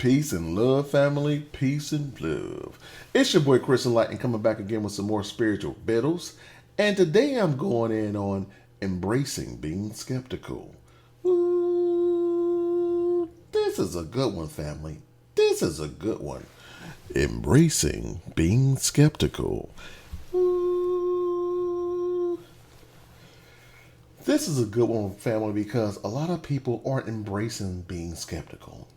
Peace and love, family. Peace and love. It's your boy Chris Enlightened coming back again with some more spiritual biddles. And today I'm going in on embracing being skeptical. Ooh, this is a good one, family. This is a good one. Embracing being skeptical. Ooh. This is a good one, family, because a lot of people aren't embracing being skeptical.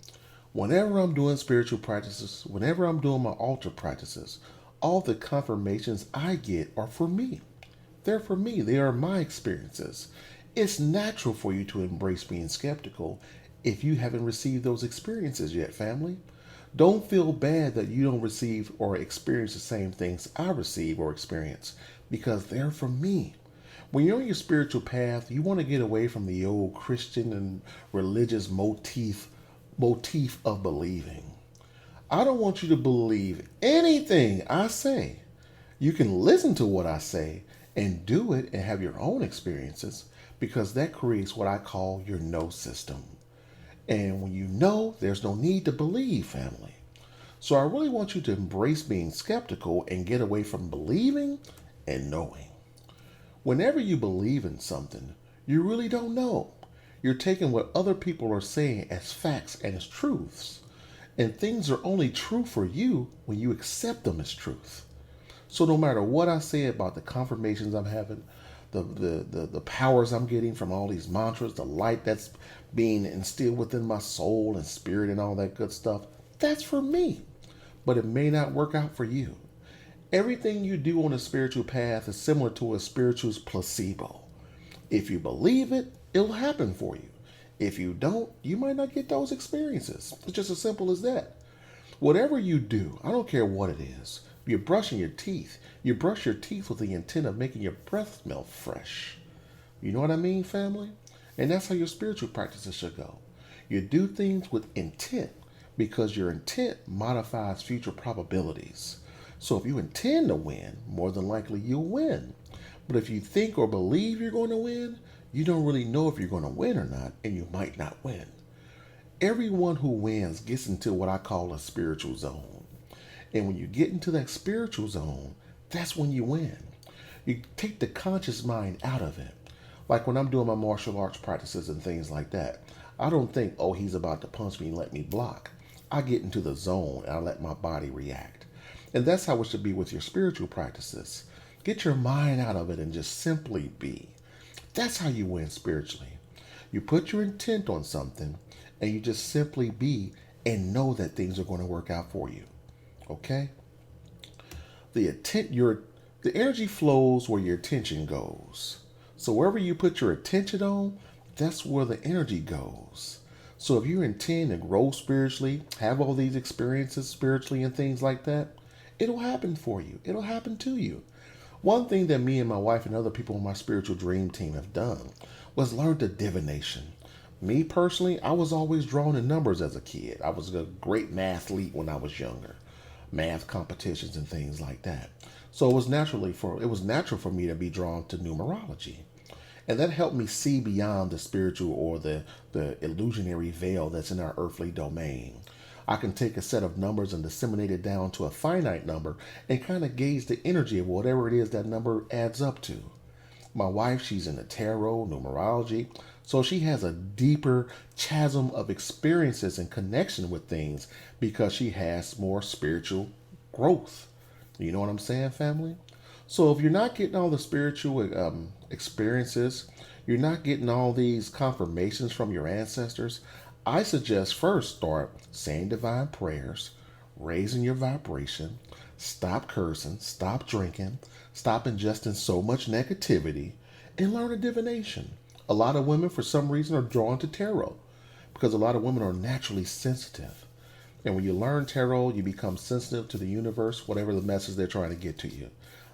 Whenever I'm doing spiritual practices, whenever I'm doing my altar practices, all the confirmations I get are for me. They're for me. They are my experiences. It's natural for you to embrace being skeptical if you haven't received those experiences yet, family. Don't feel bad that you don't receive or experience the same things I receive or experience because they're for me. When you're on your spiritual path, you want to get away from the old Christian and religious motif of believing. I don't want you to believe anything I say. You can listen to what I say and do it and have your own experiences because that creates what I call your know system. And when you know, there's no need to believe, family. So I really want you to embrace being skeptical and get away from believing and knowing. Whenever you believe in something, you really don't know. You're taking what other people are saying as facts and as truths. And things are only true for you when you accept them as truth. So no matter what I say about the confirmations I'm having, the powers I'm getting from all these mantras, the light that's being instilled within my soul and spirit and all that good stuff, that's for me. But it may not work out for you. Everything you do on a spiritual path is similar to a spiritual's placebo. If you believe it, it'll happen for you. If you don't, you might not get those experiences. It's just as simple as that. Whatever you do, I don't care what it is. You're brushing your teeth. You brush your teeth with the intent of making your breath smell fresh. You know what I mean, family? And that's how your spiritual practices should go. You do things with intent because your intent modifies future probabilities. So if you intend to win, more than likely you'll win. But if you think or believe you're going to win, you don't really know if you're going to win or not, and you might not win. Everyone who wins gets into what I call a spiritual zone. And when you get into that spiritual zone, that's when you win. You take the conscious mind out of it. Like when I'm doing my martial arts practices and things like that, I don't think, oh, he's about to punch me and let me block. I get into the zone and I let my body react. And that's how it should be with your spiritual practices. Get your mind out of it and just simply be. That's how you win spiritually. You put your intent on something and you just simply be and know that things are going to work out for you. Okay? The energy flows where your attention goes. So wherever you put your attention on, that's where the energy goes. So if you intend to grow spiritually, have all these experiences spiritually and things like that, it'll happen for you. It'll happen to you. One thing that me and my wife and other people on my spiritual dream team have done was learn the divination. Me personally, I was always drawn to numbers as a kid. I was a great mathlete when I was younger. Math competitions and things like that. So it was natural for me to be drawn to numerology. And that helped me see beyond the spiritual or the illusionary veil that's in our earthly domain. I can take a set of numbers and disseminate it down to a finite number and kind of gauge the energy of whatever it is that number adds up to. My wife, she's into tarot, numerology, so she has a deeper chasm of experiences and connection with things because she has more spiritual growth. You know what I'm saying, family? So if you're not getting all the spiritual experiences, you're not getting all these confirmations from your ancestors, I suggest first start saying divine prayers, raising your vibration, stop cursing, stop drinking, stop ingesting so much negativity, and learn a divination. A lot of women, for some reason, are drawn to tarot because a lot of women are naturally sensitive. And when you learn tarot, you become sensitive to the universe, whatever the message they're trying to get to you.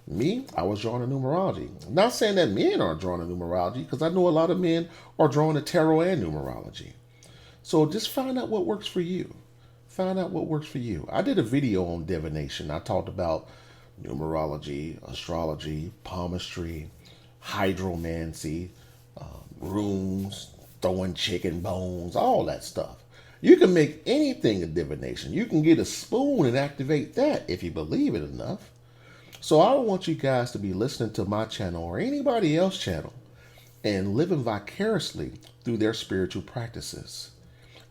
Me, I was drawn to numerology. I'm not saying that men aren't drawn to numerology because I know a lot of men are drawn to tarot and numerology. So just find out what works for you. Find out what works for you. I did a video on divination. I talked about numerology, astrology, palmistry, hydromancy, runes, throwing chicken bones, all that stuff. You can make anything a divination. You can get a spoon and activate that if you believe it enough. So I don't want you guys to be listening to my channel or anybody else's channel and living vicariously through their spiritual practices.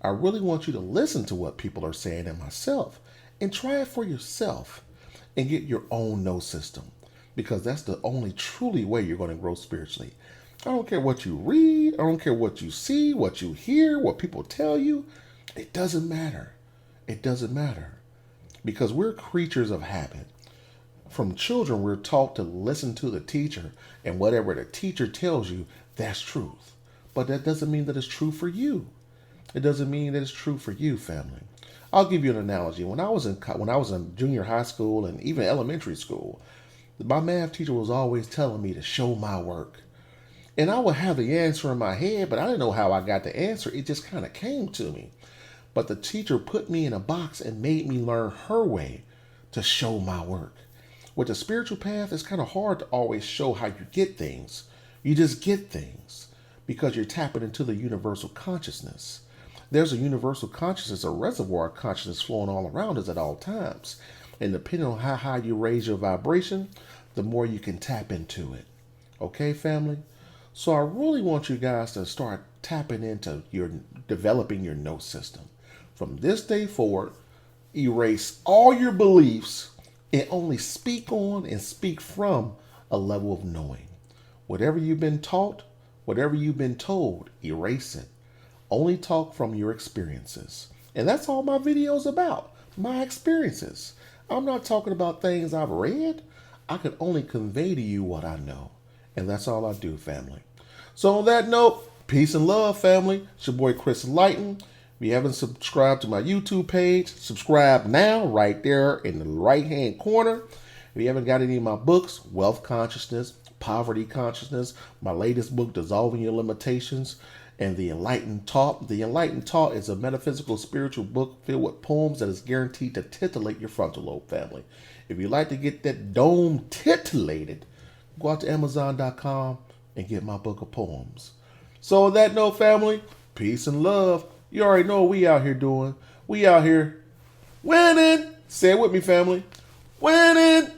I really want you to listen to what people are saying and myself and try it for yourself and get your own no system, because that's the only truly way you're going to grow spiritually. I don't care what you read. I don't care what you see, what you hear, what people tell you. It doesn't matter. It doesn't matter, because we're creatures of habit. From children, we're taught to listen to the teacher, and whatever the teacher tells you, that's truth. But that doesn't mean that it's true for you. It doesn't mean that it's true for you, family. I'll give you an analogy. When I was in junior high school and even elementary school, my math teacher was always telling me to show my work. And I would have the answer in my head, but I didn't know how I got the answer. It just kind of came to me. But the teacher put me in a box and made me learn her way to show my work. With the spiritual path, it's kind of hard to always show how you get things. You just get things because you're tapping into the universal consciousness. There's a universal consciousness, a reservoir of consciousness flowing all around us at all times. And depending on how high you raise your vibration, the more you can tap into it. Okay, family? So I really want you guys to start tapping into developing your no system. From this day forward, erase all your beliefs and only speak on and speak from a level of knowing. Whatever you've been taught, whatever you've been told, erase it. Only talk from your experiences. And that's all my video's about, my experiences. I'm not talking about things I've read. I can only convey to you what I know. And that's all I do, family. So on that note, peace and love, family. It's your boy, Chris Enlightened. If you haven't subscribed to my YouTube page, subscribe now, right there in the right-hand corner. If you haven't got any of my books, Wealth Consciousness, Poverty Consciousness, my latest book, Dissolving Your Limitations, and The Enlightened Taught. The Enlightened Taught is a metaphysical spiritual book filled with poems that is guaranteed to titillate your frontal lobe, family. If you'd like to get that dome titillated, go out to Amazon.com and get my book of poems. So on that note, family, peace and love. You already know what we out here doing. We out here winning. Say it with me, family. Winning.